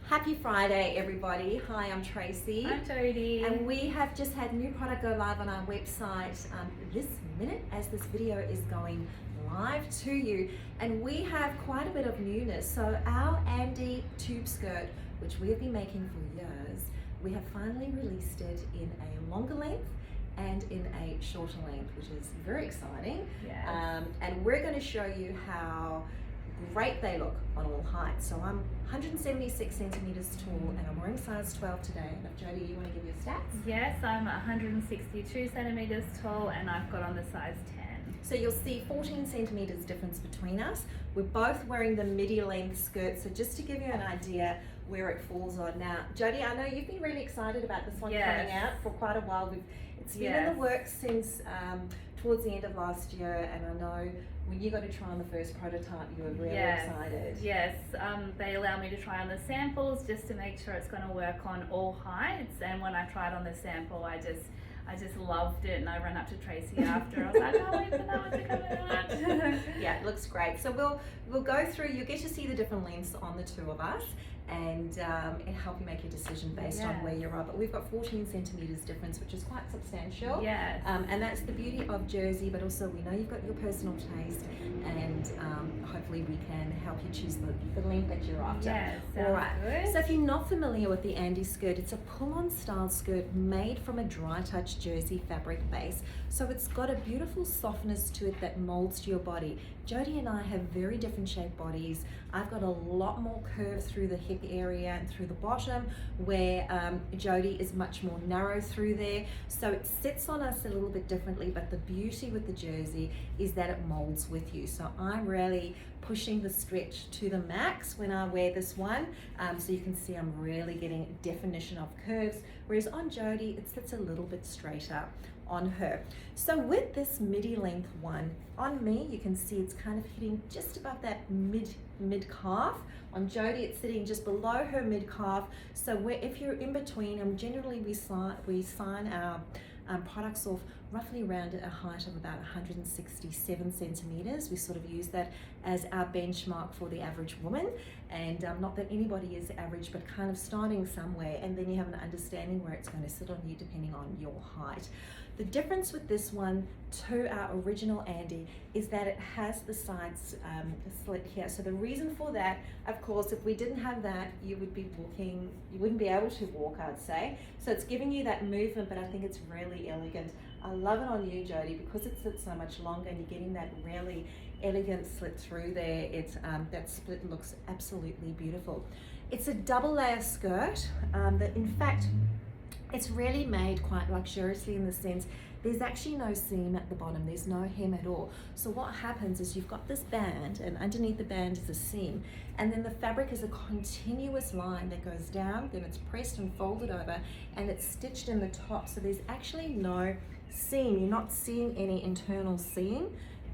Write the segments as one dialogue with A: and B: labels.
A: Happy Friday, everybody. Hi, I'm Tracy.
B: I'm Jody.
A: And we have just had new product go live on our website this minute as this video is going live to you. And we have quite a bit of newness. So our Andy tube skirt, which we have been making for years, we have finally released it in a longer length and in a shorter length, which is very exciting.
B: Yes.
A: And we're going to show you how great they look on all heights. So I'm 176 centimeters tall and I'm wearing size 12 today. And if Jody, you want to give your stats?
B: Yes, I'm 162 centimeters tall and I've got on the size 10.
A: So you'll see 14 centimeters difference between us. We're both wearing the midi length skirt. So just to give you an idea where it falls on. Now, Jody, I know you've been really excited about this one coming out for quite a while. It's been in the works since towards the end of last year, and I know when you got to try on the first prototype, you were really excited.
B: Yes, they allow me to try on the samples just to make sure it's going to work on all heights. And when I tried on the sample, I just loved it, and I ran up to Tracy after. I was like, "Oh, wait for that one to come out."
A: Yeah, it looks great. So we'll go through. You get to see the different lengths on the two of us, and help you make your decision based on where you're at. But we've got 14 centimeters difference, which is quite substantial.
B: Yes.
A: And that's the beauty of jersey, but also we know you've got your personal taste, and hopefully we can help you choose the length that you're after.
B: Yes,
A: all right.
B: Good.
A: So if you're not familiar with the Andy skirt, it's a pull-on style skirt made from a dry touch jersey fabric base. So it's got a beautiful softness to it that molds to your body. Jody and I have very different shaped bodies. I've got a lot more curve through the hip area and through the bottom, where Jody is much more narrow through there. So it sits on us a little bit differently, but the beauty with the jersey is that it molds with you. So I'm really pushing the stretch to the max when I wear this one. So you can see I'm really getting definition of curves, whereas on Jody, it sits a little bit straighter on her. So with this midi length one, on me, you can see it's kind of hitting just above that mid calf. On Jody, it's sitting just below her mid calf. So if you're in between, generally we sign our products off roughly around a height of about 167 centimeters. We sort of use that as our benchmark for the average woman, and not that anybody is average, but kind of starting somewhere, and then you have an understanding where it's going to sit on you depending on your height. The difference with this one to our original Andy is that it has the sides slit here. So the reason for that, of course, if we didn't have that, you would be walking, you wouldn't be able to walk, I'd say. So it's giving you that movement, but I think it's really elegant. I love it on you, Jody, because it sits so much longer and you're getting that really elegant slit through there. It's that split looks absolutely beautiful. It's a double layer skirt that in fact it's really made quite luxuriously in the sense there's actually no seam at the bottom, there's no hem at all. So what happens is you've got this band, and underneath the band is a seam, and then the fabric is a continuous line that goes down, then it's pressed and folded over, and it's stitched in the top. So there's actually no seam. You're not seeing any internal seam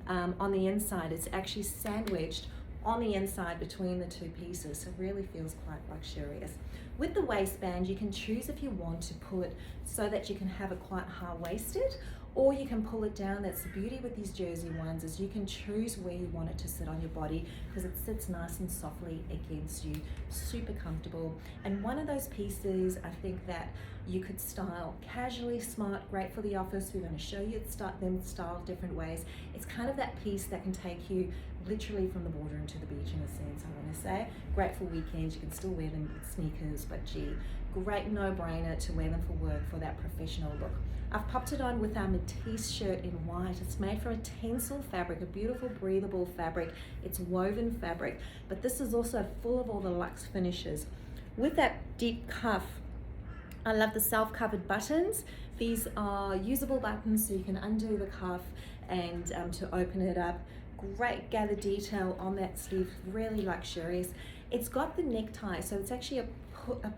A: on the inside. It's actually sandwiched on the inside between the two pieces, so it really feels quite luxurious. With the waistband, you can choose if you want to pull it so that you can have it quite high-waisted, or you can pull it down. That's the beauty with these jersey ones, is you can choose where you want it to sit on your body because it sits nice and softly against you, super comfortable. And one of those pieces I think that you could style casually, smart, great for the office. We're going to show you them styled different ways. It's kind of that piece that can take you literally from the boardroom to the beach in a sense, I want to say. Great for weekends, you can still wear them with sneakers, but gee, great no-brainer to wear them for work for that professional look. I've popped it on with our Matisse shirt in white. It's made from a tencel fabric, a beautiful breathable fabric. It's woven fabric, but this is also full of all the luxe finishes. With that deep cuff, I love the self-covered buttons. These are usable buttons, so you can undo the cuff and to open it up. Great gather detail on that sleeve, really luxurious. It's got the necktie, so it's actually a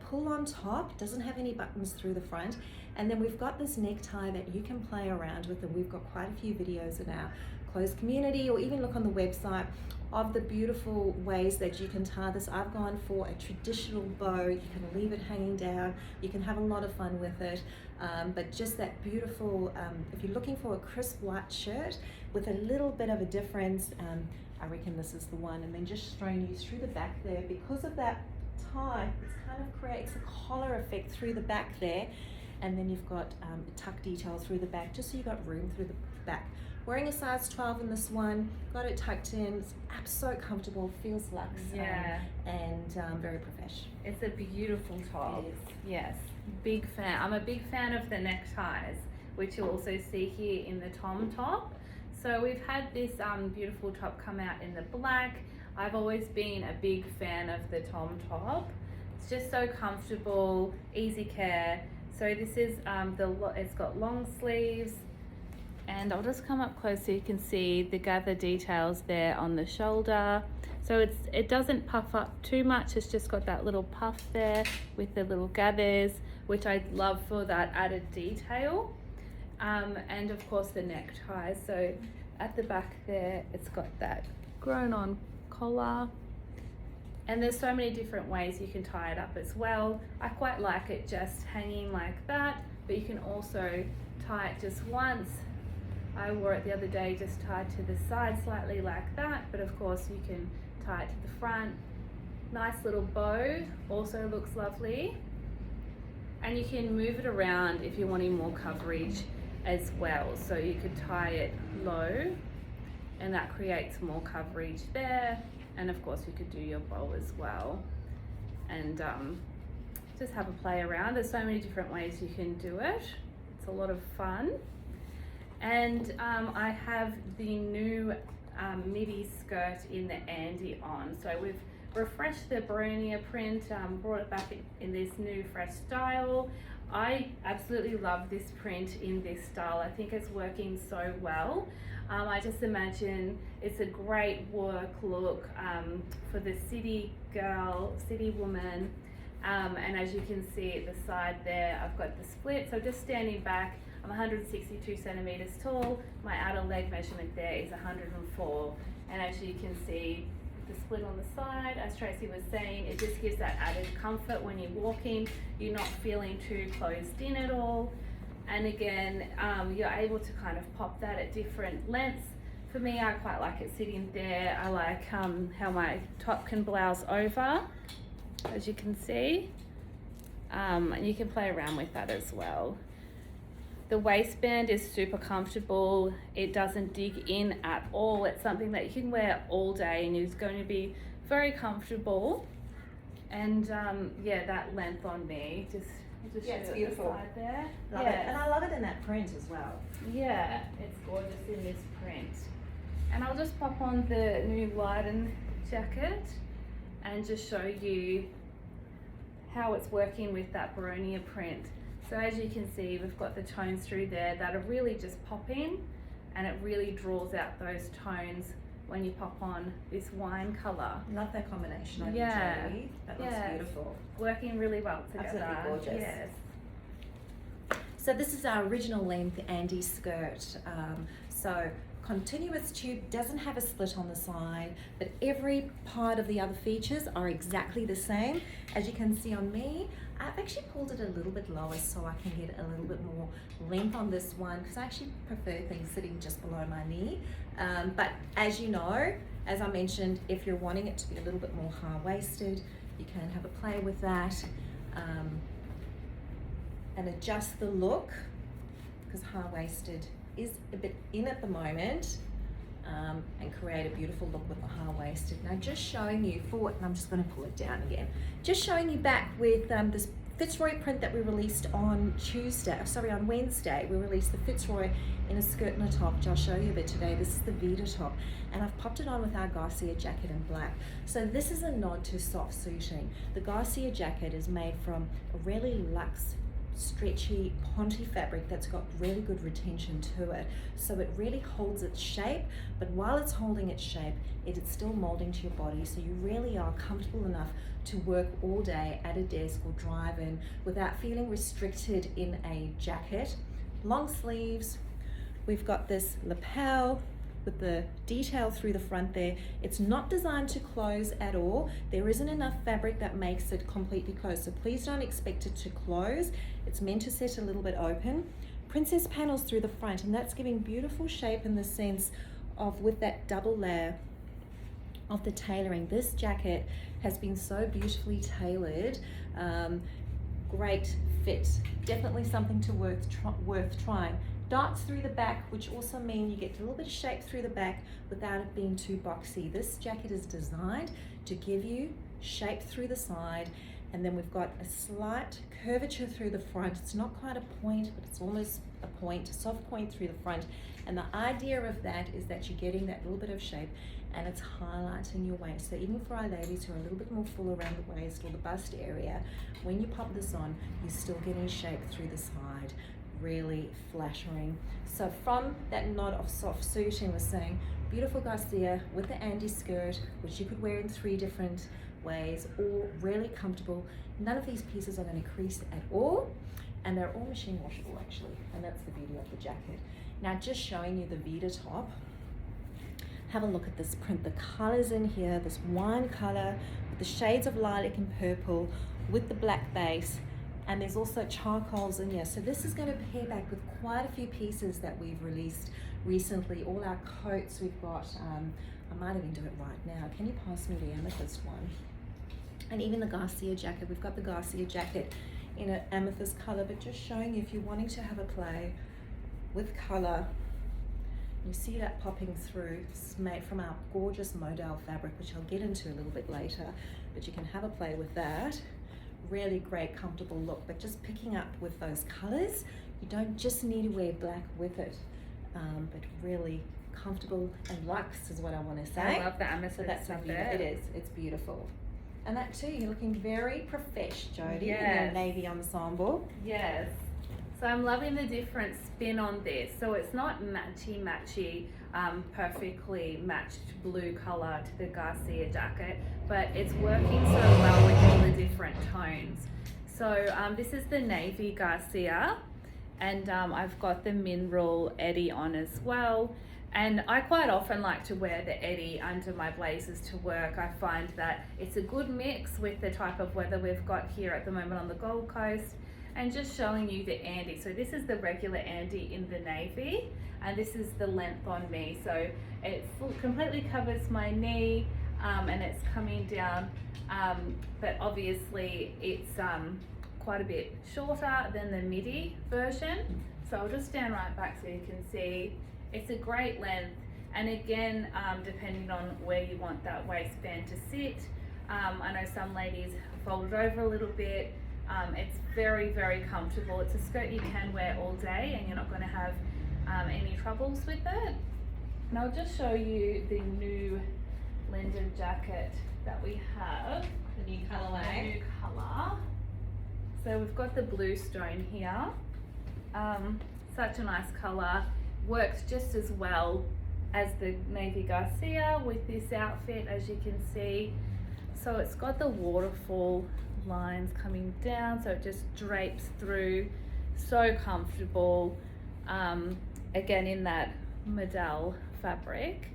A: pull on top, doesn't have any buttons through the front, and then we've got this necktie that you can play around with, and we've got quite a few videos in our closed community, or even look on the website of the beautiful ways that you can tie this. I've gone for a traditional bow. You can leave it hanging down, you can have a lot of fun with it, but just that beautiful, if you're looking for a crisp white shirt with a little bit of a difference, I reckon this is the one. And then just showing you through the back there, because of that tie. It kind of creates a collar effect through the back there, and then you've got a tuck detail through the back, just so you've got room through the back. Wearing a size 12 in this one, got it tucked in. It's so comfortable, feels luxe, and very professional.
B: It's a beautiful top.
A: It is.
B: Yes, big fan. I'm a big fan of the neckties, which you'll also see here in the tom top. So we've had this beautiful top come out in the black. I've always been a big fan of the tom top. It's just so comfortable, easy care. So this is it's got long sleeves, and I'll just come up close so you can see the gather details there on the shoulder. So it doesn't puff up too much. It's just got that little puff there with the little gathers, which I love for that added detail. And of course the necktie. So at the back there, it's got that grown on collar. And there's so many different ways you can tie it up as well. I quite like it just hanging like that, but you can also tie it just once. I wore it the other day just tied to the side slightly like that, but of course you can tie it to the front. Nice little bow, also looks lovely. And you can move it around if you're wanting more coverage as well. So you could tie it low, and that creates more coverage there. And of course you could do your bow as well, and just have a play around. There's so many different ways you can do it. It's a lot of fun. And I have the new midi skirt in the Andy on. So we've refreshed the Baronia print, brought it back in this new fresh style. I absolutely love this print in this style. I think it's working so well. I just imagine it's a great work look for the city girl, city woman. And as you can see at the side there, I've got the split. So just standing back, I'm 162 centimeters tall. My outer leg measurement there is 104. And as you can see, the split on the side, as Tracy was saying, it just gives that added comfort when you're walking. You're not feeling too closed in at all. And again, you're able to kind of pop that at different lengths. For me, I quite like it sitting there. I like how my top can blouse over, as you can see. And you can play around with that as well. The waistband is super comfortable. It doesn't dig in at all. It's something that you can wear all day and it's going to be very comfortable. And yeah, that length on me, just
A: it's beautiful.
B: Side there.
A: Love it. And I love it in that print as well.
B: Yeah, it's gorgeous in this print. And I'll just pop on the new Leiden jacket and just show you how it's working with that Baronia print. So as you can see, we've got the tones through there that are really just popping, and it really draws out those tones when you pop on this wine colour.
A: Love that combination on you, Jodie. That looks beautiful.
B: Working really well together.
A: Absolutely gorgeous.
B: Yes.
A: So this is our original length Andy skirt. So continuous tube, doesn't have a split on the side, but every part of the other features are exactly the same. As you can see on me, I've actually pulled it a little bit lower so I can get a little bit more length on this one, because I actually prefer things sitting just below my knee. But as you know, as I mentioned, if you're wanting it to be a little bit more high-waisted, you can have a play with that and adjust the look, because high-waisted is a bit in at the moment, and create a beautiful look with the high-waisted. Now just showing you forward, and I'm just going to pull it down again, just showing you back with this Fitzroy print that we released on Wednesday. We released the Fitzroy in a skirt and a top, which I'll show you a bit today. This is the Vita top, and I've popped it on with our Garcia jacket in black. So this is a nod to soft suiting. The Garcia jacket is made from a really luxe, stretchy ponte fabric that's got really good retention to it, so it really holds its shape, but while it's holding its shape, it is still molding to your body, so you really are comfortable enough to work all day at a desk or drive in without feeling restricted in a jacket. Long sleeves, we've got this lapel with the detail through the front there. It's not designed to close at all. There isn't enough fabric that makes it completely closed, so please don't expect it to close. It's meant to sit a little bit open. Princess panels through the front, and that's giving beautiful shape in the sense of with that double layer of the tailoring. This jacket has been so beautifully tailored. Great fit, definitely something worth trying. Darts through the back, which also mean you get a little bit of shape through the back without it being too boxy. This jacket is designed to give you shape through the side, and then we've got a slight curvature through the front. It's not quite a point, but it's almost a point, a soft point through the front. And the idea of that is that you're getting that little bit of shape, and it's highlighting your waist. So even for our ladies who are a little bit more full around the waist or the bust area, when you pop this on, you're still getting shape through the side, really flattering. So from that knot of soft suiting, we're saying beautiful Garcia with the Andy skirt, which you could wear in 3 different ways, or really comfortable. None of these pieces are going to crease at all, and they're all machine washable actually, and that's the beauty of the jacket. Now just showing you the Vita top. Have a look at this print, the colors in here, this wine color with the shades of lilac and purple with the black base, and there's also charcoals in here. So this is going to pair back with quite a few pieces that we've released recently. All our coats we've got, I might even do it right now. Can you pass me the amethyst one? And even the Garcia jacket, we've got the Garcia jacket in an amethyst color, but just showing you if you're wanting to have a play with color. You see that popping through. It's made from our gorgeous modal fabric, which I'll get into a little bit later, but you can have a play with that. Really great, comfortable look, but just picking up with those colors. You don't just need to wear black with it, but really comfortable and luxe is what I want to say.
B: I love the amethyst.
A: So that's
B: up
A: a
B: there.
A: It is. It's beautiful. And that too, you're looking very profesh, Jodie,
B: Yes.
A: in your navy ensemble.
B: Yes. So I'm loving the different spin on this. So it's not matchy, perfectly matched blue color to the Garcia jacket, but it's working so well with all the different tones. So this is the navy Garcia, and I've got the mineral Eddy on as well. And I quite often like to wear the Eddy under my blazers to work. I find that it's a good mix with the type of weather we've got here at the moment on the Gold Coast. And just showing you the Andy. So this is the regular Andy in the navy, and this is the length on me. So it completely covers my knee, and it's coming down, but obviously it's quite a bit shorter than the midi version. So I'll just stand right back so you can see. It's a great length, and again, depending on where you want that waistband to sit. I know some ladies fold it over a little bit. It's very, very comfortable. It's a skirt you can wear all day, and you're not going to have any troubles with it. And I'll just show you the new Linden jacket that we have.
A: The new colorway.
B: The new color. So we've got the blue stone here. Such a nice color. Works just as well as the navy Garcia with this outfit, as you can see. So it's got the waterfall lines coming down, so it just drapes through. So comfortable. Again, in that modal fabric.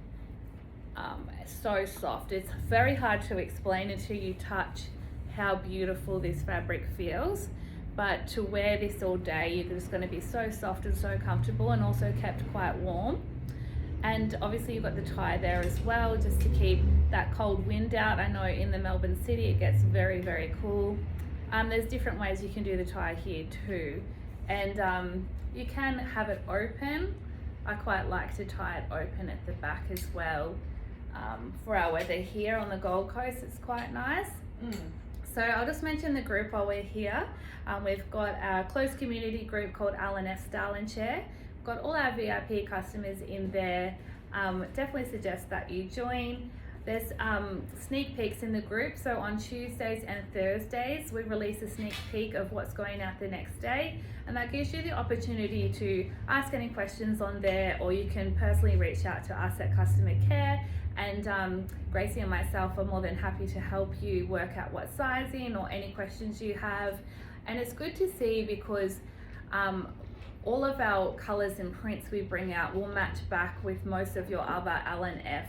B: So soft. It's very hard to explain until you touch how beautiful this fabric feels. But to wear this all day, you're just going to be so soft and so comfortable, and also kept quite warm. And obviously you've got the tie there as well, just to keep that cold wind out. I know in the Melbourne city it gets very, very cool. There's different ways you can do the tie here too. And you can have it open. I quite like to tie it open at the back as well. For our weather here on the Gold Coast, it's quite nice. So I'll just mention the group while we're here. We've got our close community group called L&F Style and Share. We've got all our VIP customers in there. Definitely suggest that you join. There's sneak peeks in the group. So on Tuesdays and Thursdays, we release a sneak peek of what's going out the next day. And that gives you the opportunity to ask any questions on there, or you can personally reach out to us at Customer Care. And Gracie and myself are more than happy to help you work out what sizing or any questions you have. And it's good to see because all of our colors and prints we bring out will match back with most of your other L&F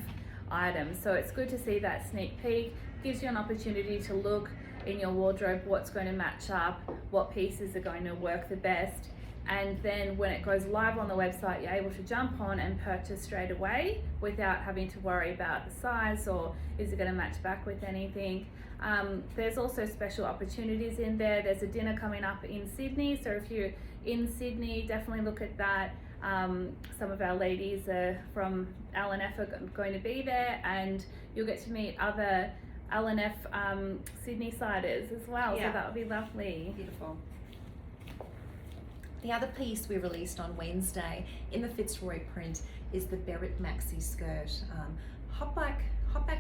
B: items. So it's good to see that sneak peek. Gives you an opportunity to look in your wardrobe what's going to match up, what pieces are going to work the best. and then when it goes live on the website, you're able to jump on and purchase straight away without having to worry about the size or is it going to match back with anything. There's also special opportunities in there. There's a dinner coming up in Sydney, so if you're in Sydney, definitely look at that. Some of our ladies from L&F are going to be there, and you'll get to meet other L&F Sydney siders as well, so that would be lovely.
A: Beautiful. The other piece we released on Wednesday in the Fitzroy print is the Berwick maxi skirt. Hop back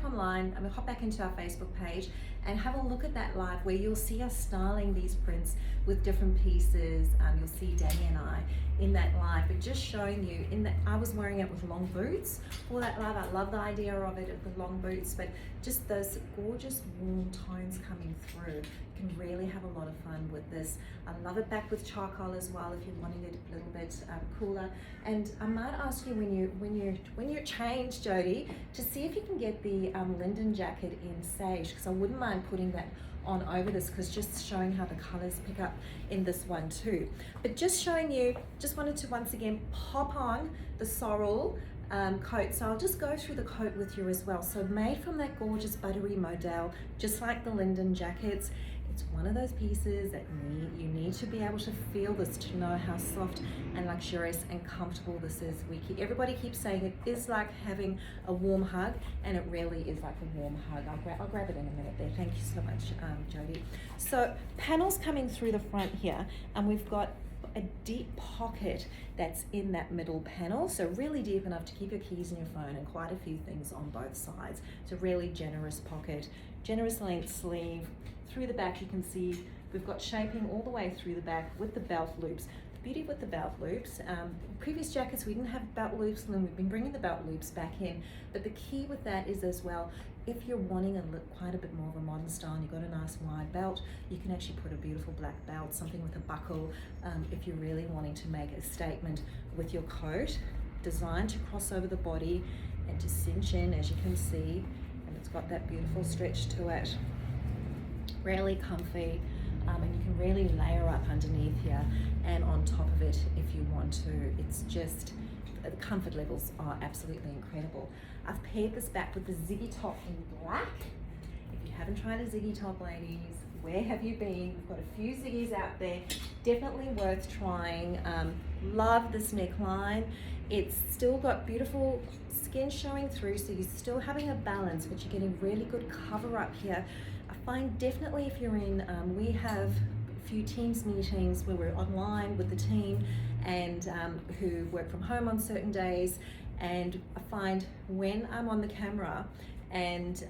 A: online, hop back into our Facebook page and have a look at that live where you'll see us styling these prints with different pieces. You'll see Danny and I in that live, but just showing you in that I was wearing it with long boots for that live. I love the idea of it with long boots, but just those gorgeous warm tones coming through. You can really have a lot of fun with this. I love it back with charcoal as well if you're wanting it a little bit cooler. And I might ask you when you change, Jody, to see if you can get the linden jacket in sage, because I wouldn't mind putting that on over this, because just showing how the colors pick up in this one too. But just showing you, just wanted to once again pop on the sorrel coat. So I'll just go through the coat with you as well. So made from that gorgeous buttery modal, just like the linden jackets. It's one of those pieces that you need to be able to feel this to know how soft and luxurious and comfortable this is. Everybody keeps saying it is like having a warm hug, and it really is like a warm hug. I'll grab it in a minute there. Thank you so much, Jody. So panels coming through the front here, and we've got a deep pocket that's in that middle panel, so really deep enough to keep your keys and your phone and quite a few things on both sides. It's a really generous pocket, generous length sleeve. Through the back you can see we've got shaping all the way through the back with the belt loops. The beauty with the belt loops, previous jackets we didn't have belt loops, and then we've been bringing the belt loops back in, but the key with that is as well, if you're wanting quite a bit more of a modern style and you've got a nice wide belt, you can actually put a beautiful black belt, something with a buckle, if you're really wanting to make a statement with your coat, designed to cross over the body and to cinch in, as you can see, and it's got that beautiful stretch to it. Really comfy, and you can really layer up underneath here and on top of it if you want to. It's just, the comfort levels are absolutely incredible. I've paired this back with the Ziggy top in black. If you haven't tried a Ziggy top, ladies, where have you been? We've got a few Ziggies out there, definitely worth trying. Love this neckline. It's still got beautiful skin showing through, so you're still having a balance, but you're getting really good cover up here. I find definitely if you're in, we have a few Teams meetings where we're online with the team and who work from home on certain days, and I find when I'm on the camera and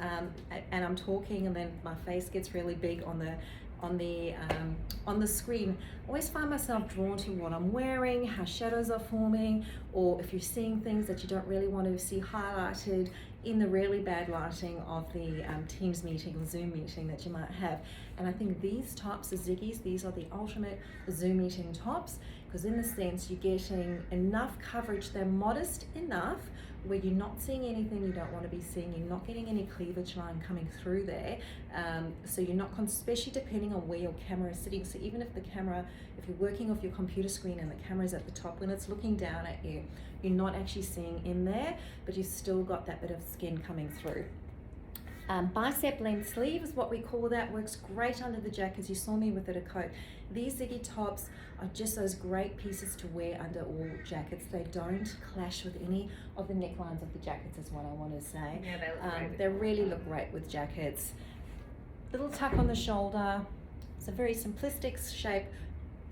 A: I'm talking and then my face gets really big on the screen, I always find myself drawn to what I'm wearing, how shadows are forming, or if you're seeing things that you don't really want to see highlighted in the really bad lighting of the Teams meeting or Zoom meeting that you might have. And I think these tops, the Ziggies, these are the ultimate Zoom meeting tops, because in a sense you're getting enough coverage. They're modest enough where you're not seeing anything you don't want to be seeing, you're not getting any cleavage line coming through there, so you're not, especially depending on where your camera is sitting. So even if the camera, if you're working off your computer screen and the camera's at the top, when it's looking down at you, you're not actually seeing in there, but you've still got that bit of skin coming through. Bicep length sleeve is what we call that, works great under the jacket. You saw me with it a coat. These Ziggy tops are just those great pieces to wear under all jackets. They don't clash with any of the necklines of the jackets is what I want to say.
B: Yeah, they look great.
A: They really look great with jackets. Little tuck on the shoulder. It's a very simplistic shape.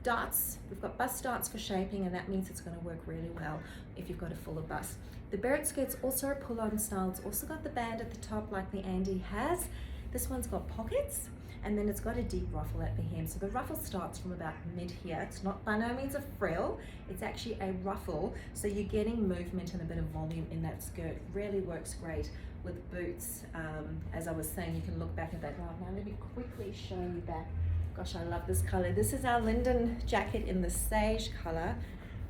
A: Darts, we've got bust darts for shaping, and that means it's going to work really well if you've got a fuller bust. The Barrett skirt's also a pull-on style. It's also got the band at the top like the Andy has. This one's got pockets, and then it's got a deep ruffle at the hem. So the ruffle starts from about mid here. It's not by no means a frill, it's actually a ruffle. So you're getting movement and a bit of volume in that skirt. Really works great with boots. As I was saying, you can look back at that. Now let me quickly show you back. Gosh, I love this color. This is our linden jacket in the sage color.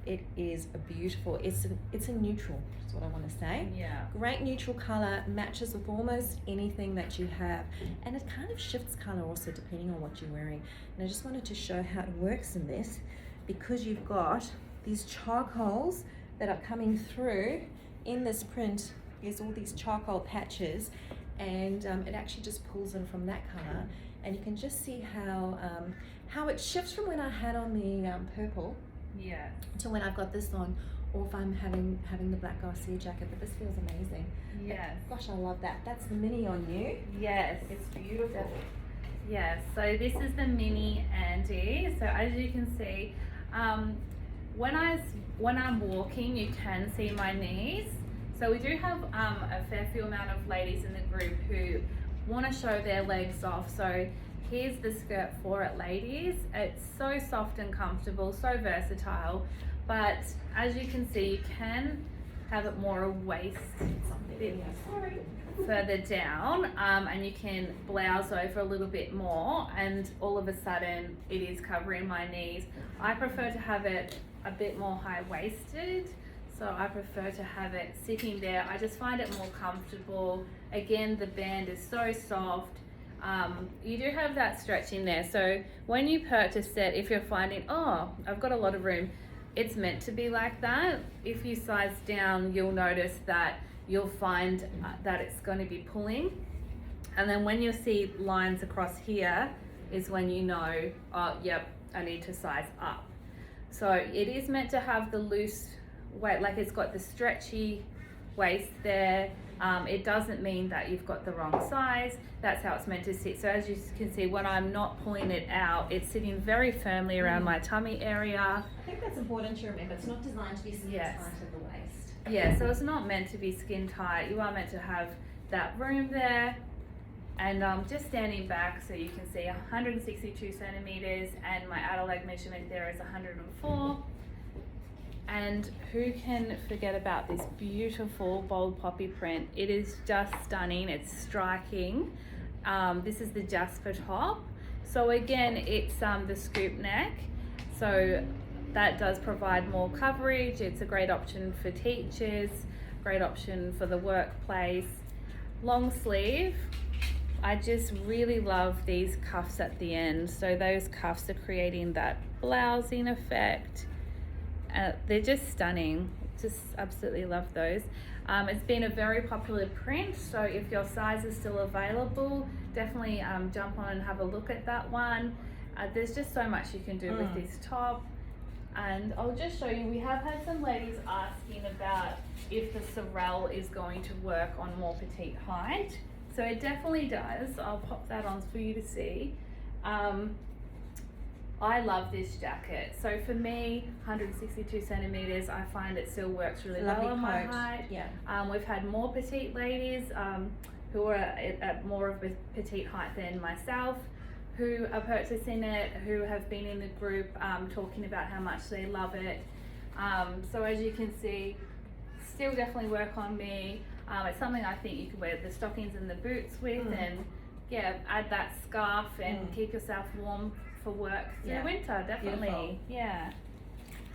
A: It is a beautiful, it's a neutral, is what I want to say.
B: Yeah.
A: Great neutral color, matches with almost anything that you have. And it kind of shifts color also depending on what you're wearing. And I just wanted to show how it works in this, because you've got these charcoals that are coming through in this print. There's all these charcoal patches, and it actually just pulls in from that color, and you can just see how it shifts from when I had on the purple to when I've got this on, or if I'm having the black Garcia jacket. But this feels amazing.
B: Yes.
A: Gosh, I love that. That's the mini on you.
B: Yes.
A: It's beautiful.
B: Yes, so this is the mini Andy. So as you can see, when I'm walking, you can see my knees. So we do have a fair few amount of ladies in the group who want to show their legs off. So here's the skirt for it, ladies. It's so soft and comfortable, so versatile. But as you can see, you can have it more a waist bit further down, and you can blouse over a little bit more, and all of a sudden it is covering my knees. I prefer to have it a bit more high-waisted, so I prefer to have it sitting there. I just find it more comfortable. Again, the band is so soft. You do have that stretch in there, so when you purchase it, if you're finding, oh, I've got a lot of room, it's meant to be like that. If you size down, you'll notice that you'll find that it's going to be pulling, and then when you see lines across here is when you know, oh yep, I need to size up. So it is meant to have the loose weight, like it's got the stretchy waist there. It doesn't mean that you've got the wrong size. That's how it's meant to sit. So as you can see, when I'm not pulling it out, it's sitting very firmly around my tummy area.
A: I think that's important to remember. It's not designed to be skin tight at the waist.
B: Yeah, so it's not meant to be skin tight. You are meant to have that room there. And just standing back, so you can see 162 centimeters, and my outer leg measurement there is 104. And who can forget about this beautiful bold poppy print? It is just stunning. It's striking. This is the Jasper top. So again, it's the scoop neck. So that does provide more coverage. It's a great option for teachers, great option for the workplace. Long sleeve. I just really love these cuffs at the end. So those cuffs are creating that blousing effect. They're just stunning. Just absolutely love those. It's been a very popular print, so if your size is still available, definitely jump on and have a look at that one. There's just so much you can do with this top. And I'll just show you, we have had some ladies asking about if the Sorel is going to work on more petite height. So it definitely does. I'll pop that on for you to see. I love this jacket. So for me, 162 centimeters, I find it still works really well on my height.
A: Yeah.
B: We've had more petite ladies who are at more of a petite height than myself, who are purchasing it, who have been in the group talking about how much they love it. So as you can see, still definitely work on me. It's something I think you could wear the stockings and the boots with, and yeah, add that scarf and keep yourself warm for work through winter, definitely.
A: Beautiful.
B: Yeah.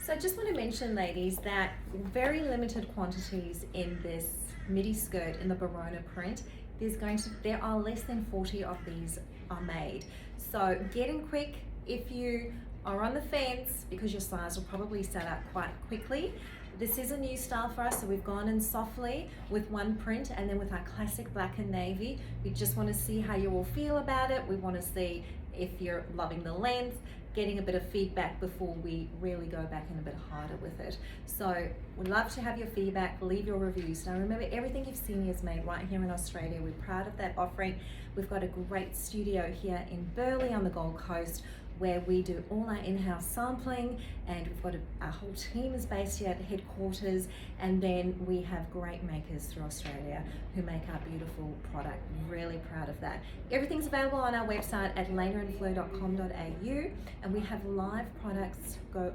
A: So I just want to mention, ladies, that very limited quantities in this midi skirt in the Barona print. There are less than 40 of these are made. So get in quick if you are on the fence, because your size will probably sell out quite quickly. This is a new style for us, so we've gone in softly with one print, and then with our classic black and navy. We just want to see how you all feel about it. We want to see if you're loving the length, getting a bit of feedback before we really go back in a bit harder with it. So we'd love to have your feedback, leave your reviews. Now remember, everything you've seen is made right here in Australia. We're proud of that offering. We've got a great studio here in Burleigh on the Gold Coast, where we do all our in-house sampling, and we've got our whole team is based here at the headquarters, and then we have great makers through Australia who make our beautiful product. Really proud of that. Everything's available on our website at lainaandfleur.com.au, and we have live products go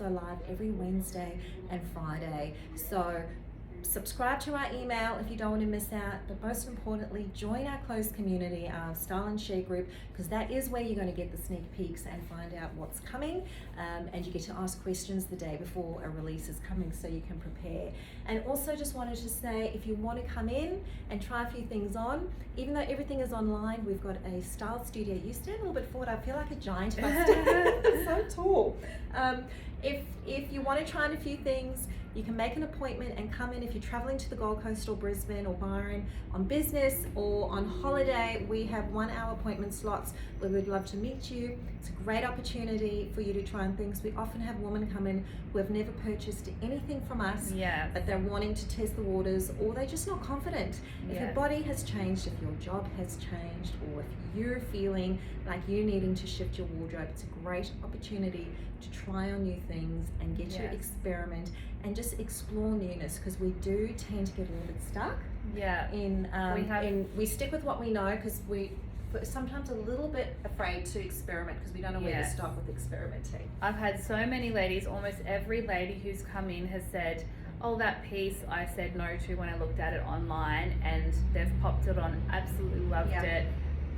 A: live every Wednesday and Friday. So Subscribe to our email if you don't want to miss out, but most importantly, join our closed community, our Style and Share group, because that is where you're going to get the sneak peeks and find out what's coming, and you get to ask questions the day before a release is coming so you can prepare. And also just wanted to say, if you want to come in and try a few things on, even though everything is online, we've got a style studio. You stand a little bit forward, I feel like a giant if I stand. So tall. If you want to try on a few things, you can make an appointment and come in. If you're traveling to the Gold Coast or Brisbane or Byron on business or on holiday, we have 1 hour appointment slots where we'd love to meet you. It's a great opportunity for you to try on things. We often have women come in who have never purchased anything from us, but they're wanting to test the waters, or they're just not confident. If your body has changed, if your job has changed, or if you're feeling like you're needing to shift your wardrobe, it's a great opportunity to try on new things and get to experiment and just explore newness, because we do tend to get a little bit stuck we stick with what we know, because we're sometimes a little bit afraid to experiment because we don't know where to stop with experimenting.
B: I've had so many ladies, almost every lady who's come in has said, oh, that piece I said no to when I looked at it online, and they've popped it on, absolutely loved it,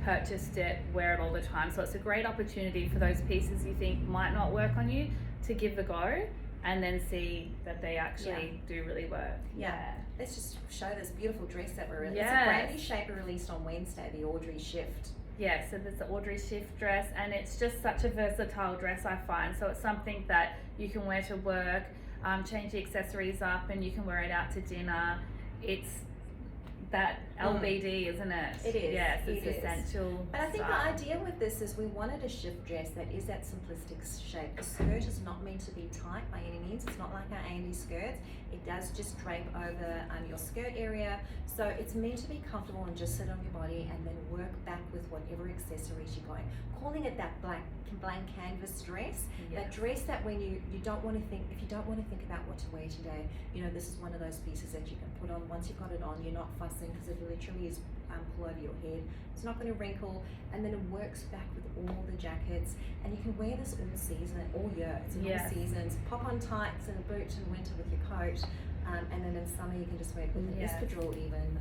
B: purchased it, wear it all the time. So it's a great opportunity for those pieces you think might not work on you to give the go, and then see that they actually do really work.
A: Let's just show this beautiful dress that we're releasing. It's a brand new shape we released on Wednesday, the Audrey Shift.
B: So there's the Audrey Shift dress, and it's just such a versatile dress, I find. So it's something that you can wear to work, change the accessories up, and you can wear it out to dinner. It's that LBD, isn't it?
A: It is.
B: Yes, it's essential.
A: But I think the idea with this is we wanted a shift dress that is that simplistic shape. The skirt is not meant to be tight by any means. It's not like our Andy skirts. It does just drape over your skirt area. So it's meant to be comfortable and just sit on your body, and then work back with whatever accessories you're going. Calling it that blank canvas dress, that dress that when you don't want to think, if you don't want to think about what to wear today, you know, this is one of those pieces that you can put on. Once you've got it on, you're not fussing, because it literally is pull over your head. It's not going to wrinkle, and then it works back with all the jackets, and you can wear this all season, all year. It's in all seasons. Pop on tights and a boot in winter with your coat, and then in summer you can just wear it with an espadrille even,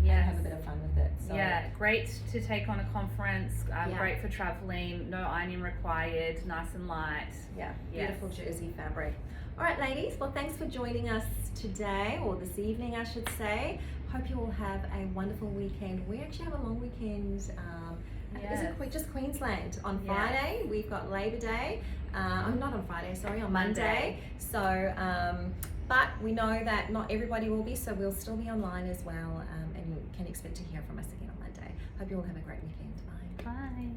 A: and have a bit of fun with it. So,
B: great to take on a conference, great for traveling, no ironing required, nice and light.
A: Beautiful jersey fabric. All right, ladies, well, thanks for joining us today, or this evening I should say. Hope you all have a wonderful weekend. We actually have a long weekend. Isn't it just Queensland? On Friday, we've got Labor Day. Not on Friday, sorry, on Monday. So, but we know that not everybody will be, so we'll still be online as well, and you can expect to hear from us again on Monday. Hope you all have a great weekend. Bye.
B: Bye.